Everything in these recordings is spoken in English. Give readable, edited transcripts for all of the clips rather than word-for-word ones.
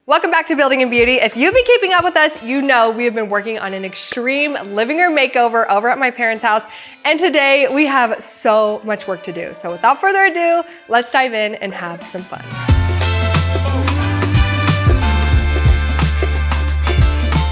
Welcome back to Building and Beauty. If you've been keeping up with us, you know we have been working on an extreme living room makeover over at my parents' house. And today we have so much work to do. So without further ado, let's dive in and have some fun.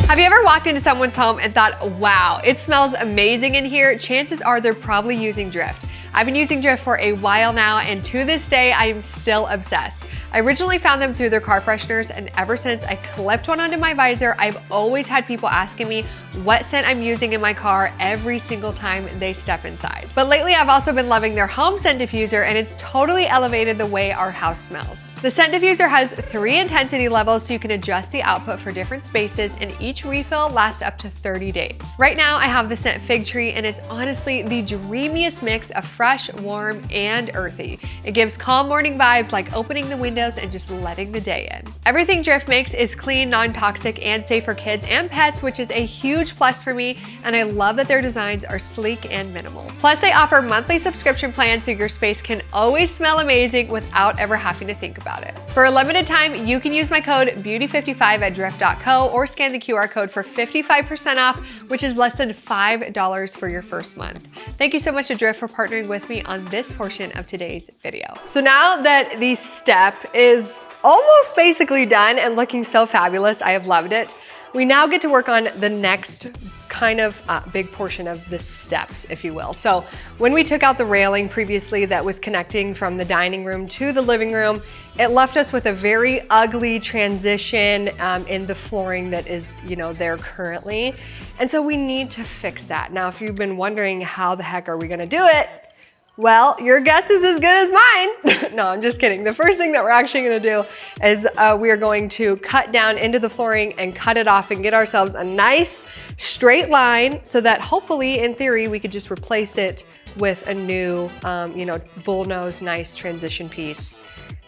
Have you ever walked into someone's home and thought, wow, it smells amazing in here? Chances are they're probably using Drift. I've been using Drift for a while now, and to this day, I am still obsessed. I originally found them through their car fresheners, and ever since I clipped one onto my visor, I've always had people asking me what scent I'm using in my car every single time they step inside. But lately, I've also been loving their home scent diffuser, and it's totally elevated the way our house smells. The scent diffuser has 3 intensity levels, so you can adjust the output for different spaces, and each refill lasts up to 30 days. Right now, I have the scent Fig Tree, and it's honestly the dreamiest mix of fresh, warm, and earthy. It gives calm morning vibes like opening the windows and just letting the day in. Everything Drift makes is clean, non-toxic, and safe for kids and pets, which is a huge plus for me, and I love that their designs are sleek and minimal. Plus, they offer monthly subscription plans so your space can always smell amazing without ever having to think about it. For a limited time, you can use my code BEAUTY55 at drift.co or scan the QR code for 55% off, which is less than $5 for your first month. Thank you so much to Drift for partnering with me on this portion of today's video. So now that the step is almost basically done and looking so fabulous, I have loved it, we now get to work on the next kind of big portion of the steps, if you will. So when we took out the railing previously that was connecting from the dining room to the living room, it left us with a very ugly transition in the flooring that is, there currently. And so we need to fix that. Now, if you've been wondering how the heck are we gonna do it, well, your guess is as good as mine. No, I'm just kidding. The first thing that we're actually gonna do is we are going to cut down into the flooring and cut it off and get ourselves a nice straight line so that hopefully, in theory, we could just replace it with a new, bullnose, nice transition piece.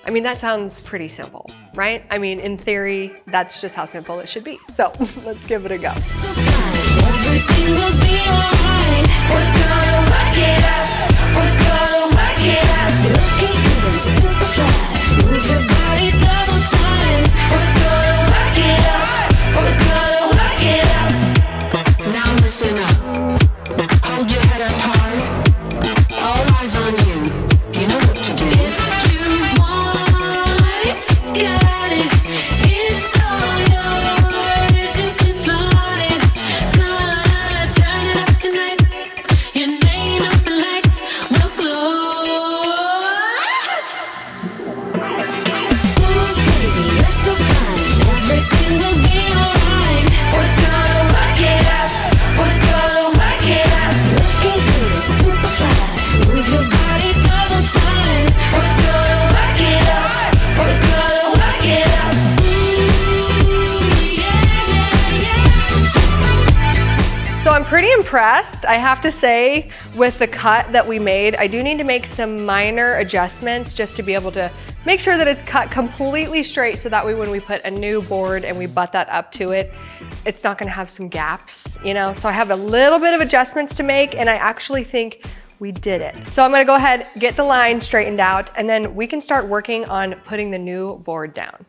I mean, that sounds pretty simple, right? I mean, in theory, that's just how simple it should be. So let's give it a go. Everything will be alright. We're gonna rock it out. We're gonna rock it out. Looking good, super fly. Move your body double time. We're gonna rock it out. We're gonna rock it out. Now listen up. Hold your head up high. All eyes on you. You know what to do. If you want it, got it. It's all yours. You can flaunt it. Gonna turn it up tonight. Your name up the lights will glow. Ooh, baby, you're so fine. Everything will be alright. We're gonna rock it out. We're gonna rock it out. Looking good, super fly. Move your body double time. We're gonna rock it out. We're gonna rock it out. Ooh, yeah, yeah, yeah. So I'm pretty impressed, I have to say, with the cut that we made. I do need to make some minor adjustments just to be able to make sure that it's cut completely straight so that way when we put a new board and we butt that up to it, it's not gonna have some gaps, So I have a little bit of adjustments to make, and I actually think we did it. So I'm gonna go ahead, get the line straightened out, and then we can start working on putting the new board down.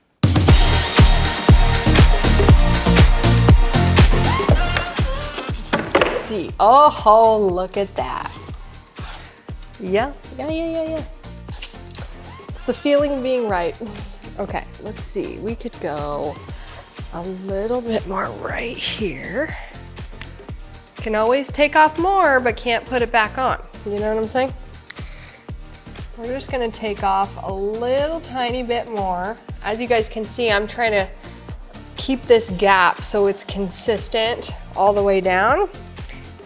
See. Oh, look at that. Yeah. It's the feeling of being right. Okay, let's see. We could go a little bit more right here. Can always take off more, but can't put it back on. You know what I'm saying? We're just gonna take off a little tiny bit more. As you guys can see, I'm trying to keep this gap so it's consistent all the way down.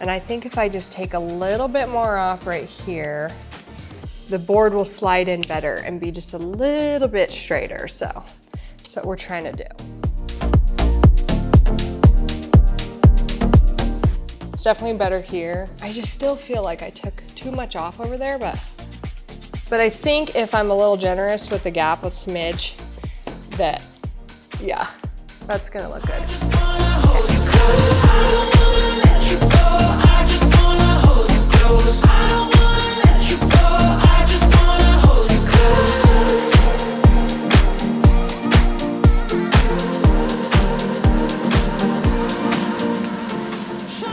And I think if I just take a little bit more off right here, the board will slide in better and be just a little bit straighter. So that's what we're trying to do. It's definitely better here. I just still feel like I took too much off over there, but I think if I'm a little generous with the gap, a smidge, yeah, that's gonna look good.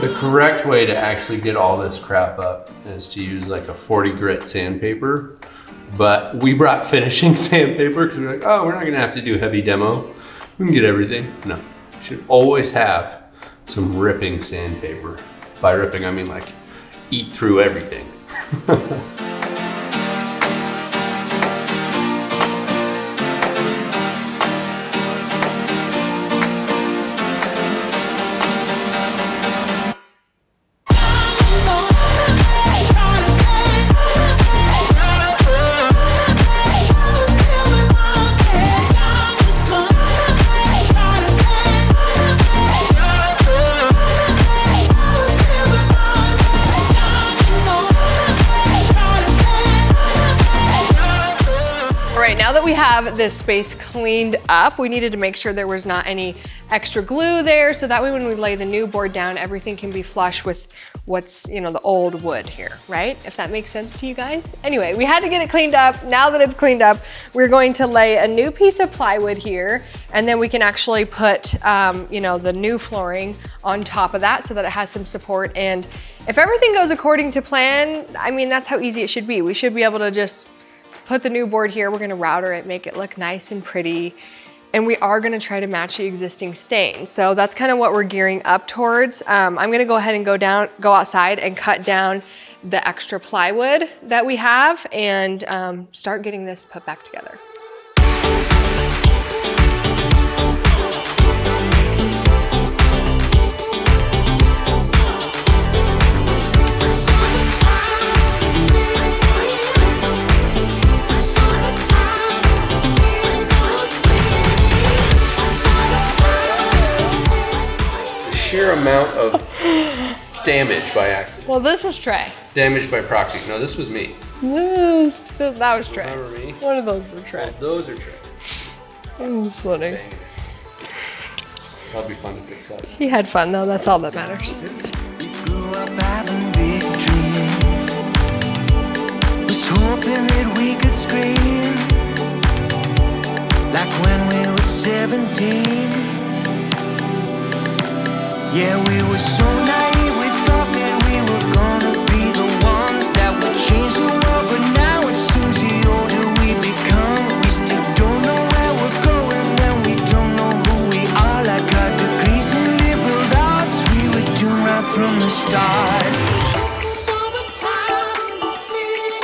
The correct way to actually get all this crap up is to use like a 40 grit sandpaper. But we brought finishing sandpaper because we're like, oh, we're not gonna have to do heavy demo. We can get everything. No, you should always have some ripping sandpaper. By ripping, I mean like eat through everything. Now that we have this space cleaned up, we needed to make sure there was not any extra glue there, so that way when we lay the new board down, everything can be flush with what's, you know, the old wood here, right? If that makes sense to you guys. Anyway, we had to get it cleaned up. Now that it's cleaned up, we're going to lay a new piece of plywood here, and then we can actually put, you know, the new flooring on top of that so that it has some support. And if everything goes according to plan, I mean, that's how easy it should be. We should be able to just put the new board here. We're gonna router it, make it look nice and pretty. And we are gonna try to match the existing stain. So that's kind of what we're gearing up towards. I'm gonna go ahead and go outside and cut down the extra plywood that we have and start getting this put back together. Sheer amount of damage by accident. Well, this was Trey. Damage by proxy. No, this was me. That was Trey. Remember me? One of those were Trey. Well, those are Trey. It was funny. Dang it. That'll be fun to fix up. He had fun though, that's all that matters. Grew up having big dreams. Was hoping that we could scream like when we were 17. Yeah, we were so naive, we thought that we were gonna be the ones that would change the world. But now it seems the older we become, we still don't know where we're going, and we don't know who we are. Like our degrees in liberal arts, we were doomed right from the start. Summertime in the city,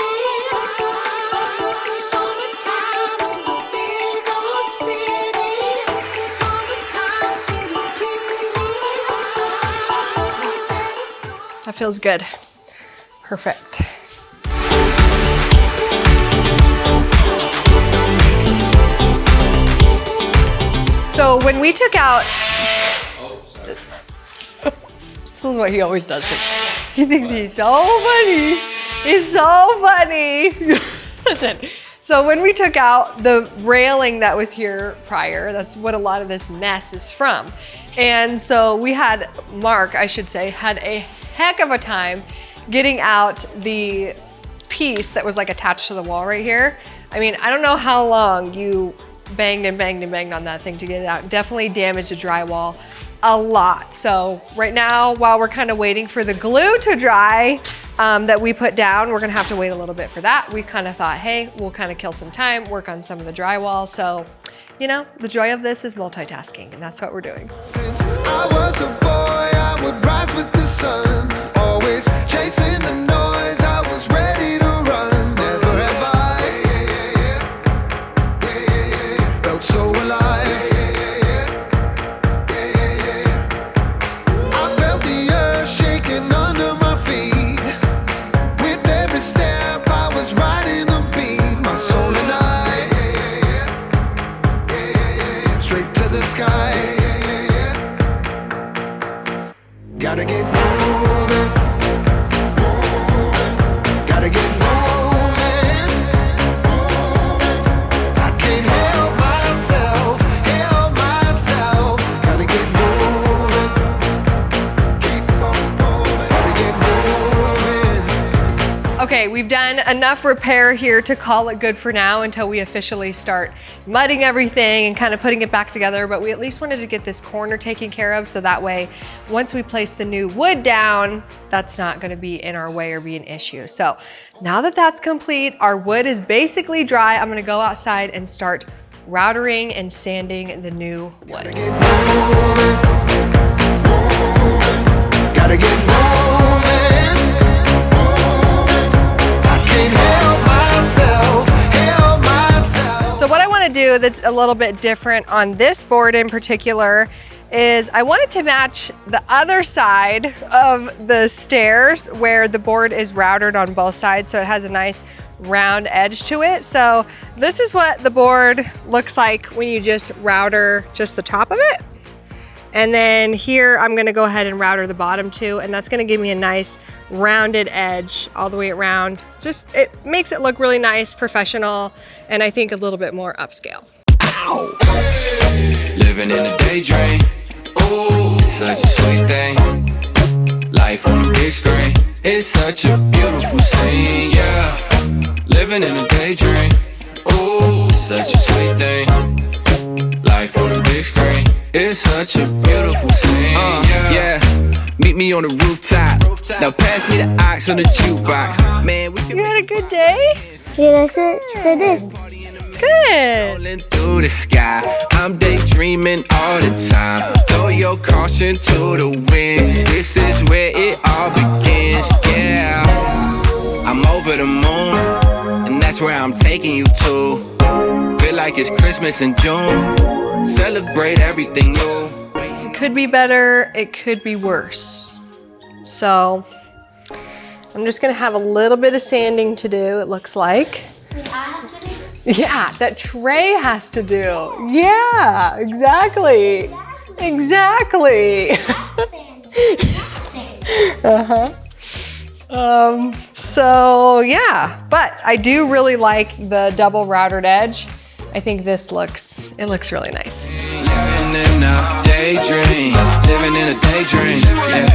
summertime in the big old city, summertime city breeze. That feels good. Perfect. So when we took out, this is what he always does. He thinks he's so funny. He's so funny. Listen. So when we took out the railing that was here prior, that's what a lot of this mess is from. And so we had, Mark, I should say, had a heck of a time getting out the piece that was like attached to the wall right here. I mean, I don't know how long you banged and banged and banged on that thing to get it out. Definitely damaged the drywall a lot. So right now, while we're kind of waiting for the glue to dry that we put down, we're gonna have to wait a little bit for that. We kind of thought, hey, we'll kind of kill some time, work on some of the drywall. So, you know, the joy of this is multitasking, and that's what we're doing. Since I was a boy, I would rise with the sun, always chasing the noise. I was ready to run. Never have I felt so alive. I felt the earth shaking under my feet. With every step, I was riding the beat. My soul and I, straight to the sky. Gotta get moving. Gotta get moving. I can't help myself. Gotta get moving. Keep on moving. Gotta get moving. Okay, Okay, we've done enough repair here to call it good for now until we officially start mudding everything and kind of putting it back together, but we at least wanted to get this corner taken care of so that way once we place the new wood down, that's not gonna be in our way or be an issue. So now that that's complete, our wood is basically dry. I'm gonna go outside and start routering and sanding the new wood. Gotta get moving. I can't help myself. So what I want to do that's a little bit different on this board in particular is I wanted to match the other side of the stairs where the board is routed on both sides, so it has a nice round edge to it. So this is what the board looks like when you just router just the top of it. And then here I'm gonna go ahead and router the bottom too, and that's gonna give me a nice rounded edge all the way around. Just, it makes it look really nice, professional, and I think a little bit more upscale. Living in a daydream, ooh, such a sweet thing. Life on the big screen, it's such a beautiful scene, yeah. Living in a daydream, ooh, such a sweet thing. Life on the big screen, it's such a beautiful scene, yeah. Meet me on the rooftop. Now pass me the ox on the jukebox. Man, we can You had a good day? Yeah, so this. Good. rolling through the sky. I'm daydreaming all the time. Throw your caution to the wind. This is where it all begins, yeah. I'm over the moon, and that's where I'm taking you to. Feel like it's Christmas in June. Celebrate everything new. It could be better, it could be worse. So I'm just gonna have a little bit of sanding to do, it looks like. Yeah, that Trey has to do. Yeah, exactly. Exactly. So yeah, but I do really like the double routed edge. I think this looks really nice. Living in a daydream. Living in a daydream, yeah.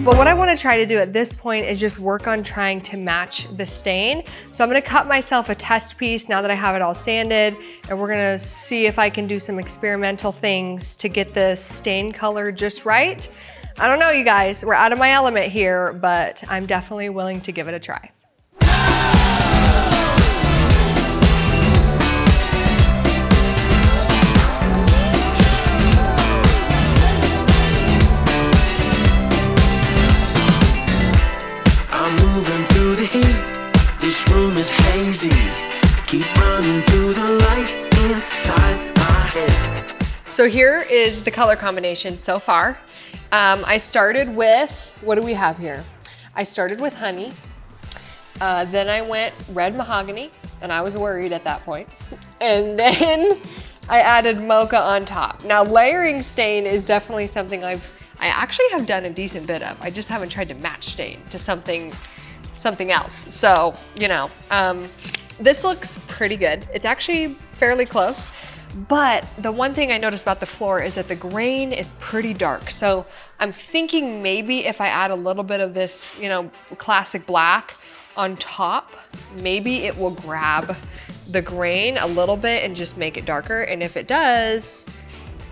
But what I want to try to do at this point is just work on trying to match the stain. So I'm going to cut myself a test piece now that I have it all sanded, and we're going to see if I can do some experimental things to get the stain color just right. I don't know, you guys, we're out of my element here, but I'm definitely willing to give it a try. I'm moving through the heat. This room is hazy. Keep running through the lights inside my head. So here is the color combination so far. I started with, what do we have here? I started with honey. Then I went red mahogany, and I was worried at that point. And then I added mocha on top. Now layering stain is definitely something I actually have done a decent bit of. I just haven't tried to match stain to something else. So, you know, this looks pretty good. It's actually fairly close. But the one thing I noticed about the floor is that the grain is pretty dark. So I'm thinking maybe if I add a little bit of this, you know, classic black on top, maybe it will grab the grain a little bit and just make it darker. And if it does,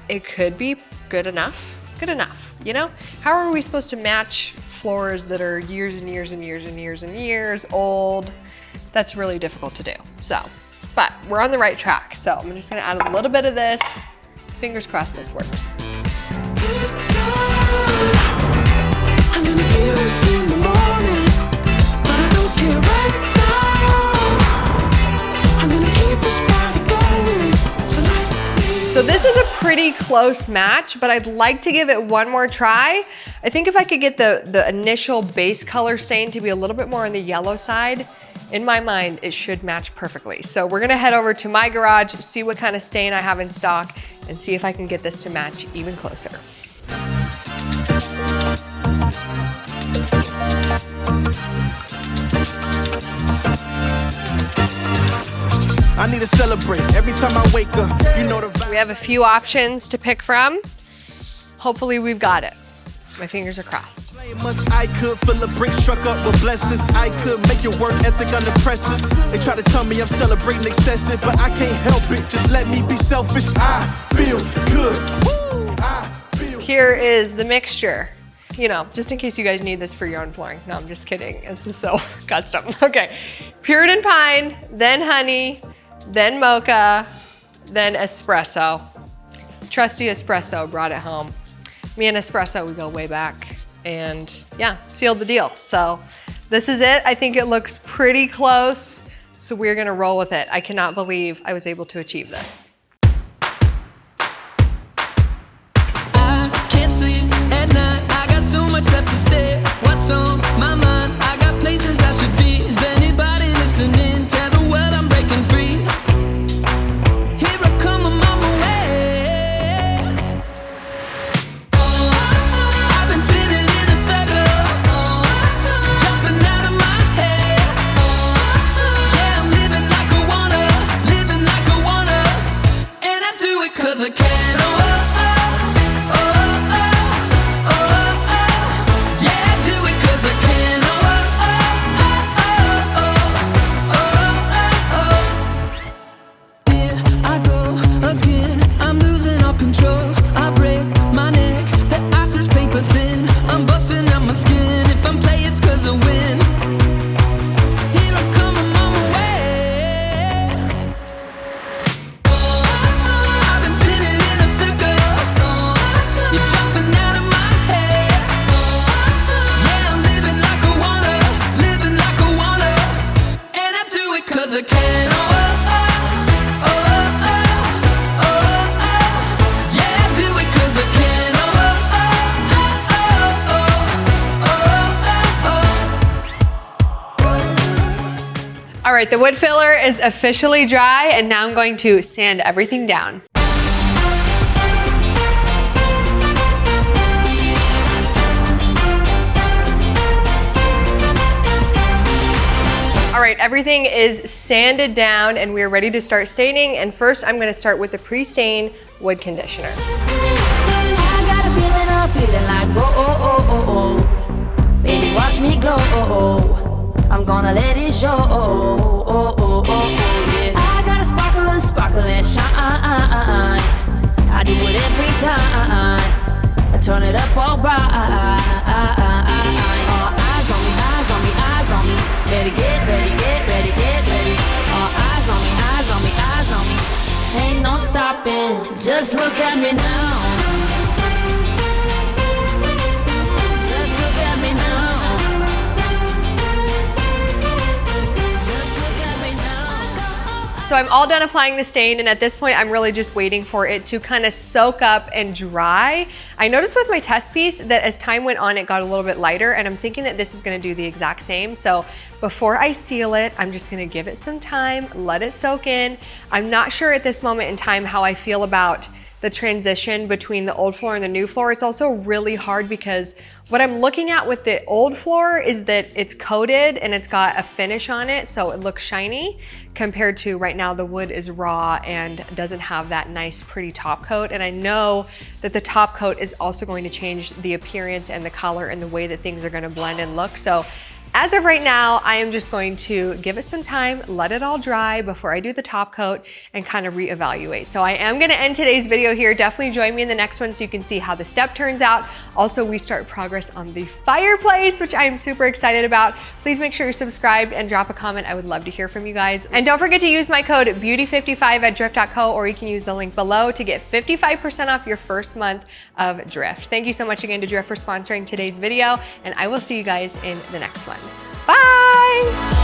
it could be good enough. Good enough, you know? How are we supposed to match floors that are years and years and years and years and years old? That's really difficult to do. So, but we're on the right track. So I'm just gonna add a little bit of this. Fingers crossed this works. I'm gonna feel this in the morning, but I don't care right now. I'm gonna keep this body going. So this is a pretty close match, but I'd like to give it one more try. I think if I could get the initial base color stain to be a little bit more on the yellow side, in my mind, it should match perfectly. So we're gonna head over to my garage, see what kind of stain I have in stock, and see if I can get this to match even closer. I need to celebrate every time I wake up. You know the We have a few options to pick from. Hopefully we've got it. My fingers are crossed. I could fill a brick struck up with blessings. I could make your work ethic unimpressive. They try to tell me I'm celebrating excessive, but I can't help it. Just let me be selfish. I feel good. Woo! I feel Here is the mixture. You know, just in case you guys need this for your own flooring. No, I'm just kidding. This is so custom. Okay. Puritan pine, then honey, then mocha, then espresso. Trusty espresso brought it home. Me and espresso, we go way back. And yeah, sealed the deal. So this is it. I think it looks pretty close. So we're gonna roll with it. I cannot believe I was able to achieve this. I can't sleep at night. I got so much left to say. What's on my mind? I got places I should be. Is anybody listening? Tell the world I'm breaking free. Here I come, I'm on my way. I've been spinning in a circle, jumping out of my head. Yeah, I'm living like I wanna, and I do it 'cause I can. All right, the wood filler is officially dry, and now I'm going to sand everything down. All right, everything is sanded down and we're ready to start staining. And first I'm gonna start with the pre-stain wood conditioner. I got a feeling like whoa, oh, oh, oh, oh. Baby, watch me glow, oh, oh. I'm gonna let it show, oh, oh, oh, oh, oh, yeah. I got a sparkle and shine. I do it every time. I turn it up all bright. All eyes on me, eyes on me, eyes on me. Better get ready, get ready, get ready. All eyes on me, eyes on me, eyes on me. Ain't no stopping, just look at me now. Just look at me now. Just look at me now. So I'm all done applying the stain, and at this point I'm really just waiting for it to kind of soak up and dry. I noticed with my test piece that as time went on it got a little bit lighter, and I'm thinking that this is going to do the exact same. So before I seal it, I'm just going to give it some time, let it soak in. I'm not sure at this moment in time how I feel about the transition between the old floor and the new floor. It's also really hard because what I'm looking at with the old floor is that it's coated and it's got a finish on it, so it looks shiny, compared to right now the wood is raw and doesn't have that nice pretty top coat. And I know that the top coat is also going to change the appearance and the color and the way that things are going to blend and look. So as of right now, I am just going to give it some time, let it all dry before I do the top coat and kind of reevaluate. So I am gonna end today's video here. Definitely join me in the next one so you can see how the step turns out. Also, we start progress on the fireplace, which I am super excited about. Please make sure you're subscribed and drop a comment. I would love to hear from you guys. And don't forget to use my code BEAUTY55 at drift.co, or you can use the link below to get 55% off your first month of Drift. Thank you so much again to Drift for sponsoring today's video, and I will see you guys in the next one. Bye!